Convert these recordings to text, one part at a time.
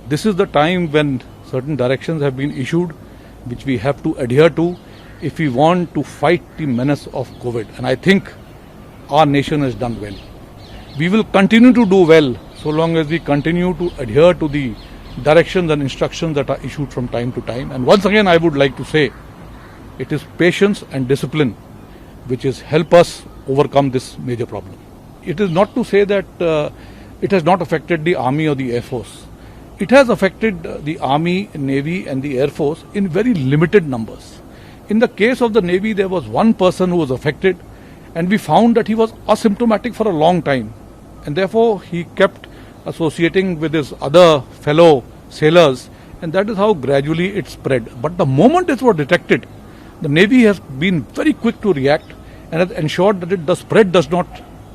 This is the time when certain directions have been issued, which we have to adhere to if we want to fight the menace of COVID. And I think our nation has done well. We will continue to do well so long as we continue to adhere to the directions and instructions that are issued from time to time. And once again, I would like to say, it is patience and discipline which is help us overcome this major problem. It is not to say that it has not affected the Army or the Air Force. It has affected the Army, Navy and the Air Force in very limited numbers. In the case of the Navy, there was one person who was affected, and we found that he was asymptomatic for a long time, and therefore he kept associating with his other fellow sailors, and that is how gradually it spread. But the moment it was detected, the Navy has been very quick to react and has ensured that the spread does not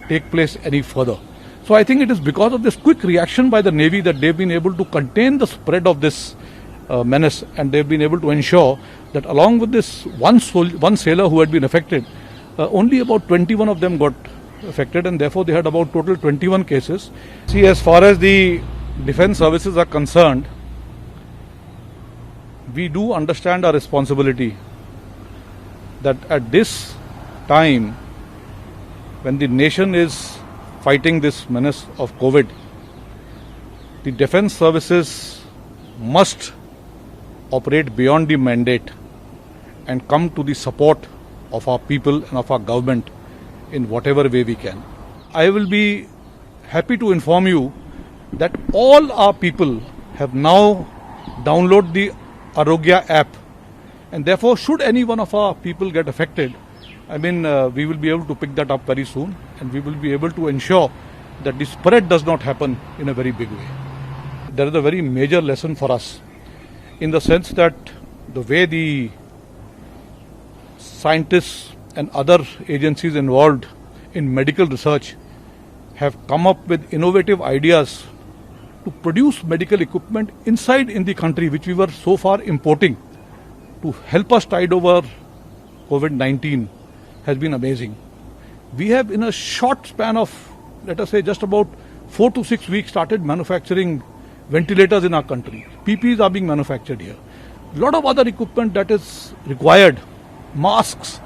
take place any further. So I think it is because of this quick reaction by the Navy that they've been able to contain the spread of this menace, and they've been able to ensure that along with this one sailor who had been affected, only about 21 of them got affected, and therefore they had about total 21 cases. See, as far as the defense services are concerned, we do understand our responsibility that at this time when the nation is fighting this menace of COVID, the defense services must operate beyond the mandate and come to the support of our people and of our government in whatever way we can. I will be happy to inform you that all our people have now downloaded the Arogya app, and therefore should any one of our people get affected, we will be able to pick that up very soon, and we will be able to ensure that the spread does not happen in a very big way. There is a very major lesson for us in the sense that the way the scientists and other agencies involved in medical research have come up with innovative ideas to produce medical equipment inside in the country, which we were so far importing to help us tide over COVID-19, has been amazing. We have, in a short span of, let us say, just about 4 to 6 weeks, started manufacturing ventilators in our country. PPEs are being manufactured here. A lot of other equipment that is required, masks.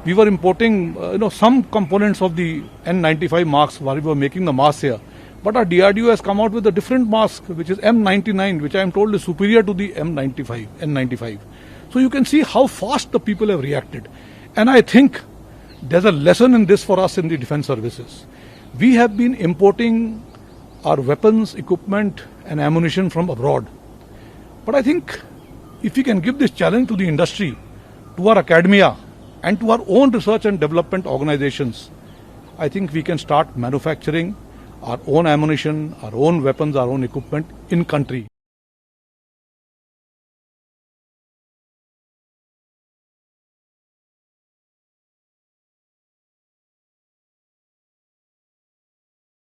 We were importing, some components of the N95 masks while we were making the masks here. But our DRDO has come out with a different mask, which is M99, which I am told is superior to the N95. So you can see how fast the people have reacted. And I think there's a lesson in this for us in the defense services. We have been importing our weapons, equipment and ammunition from abroad. But I think if we can give this challenge to the industry, to our academia and to our own research and development organizations, I think we can start manufacturing our own ammunition, our own weapons, our own equipment in country.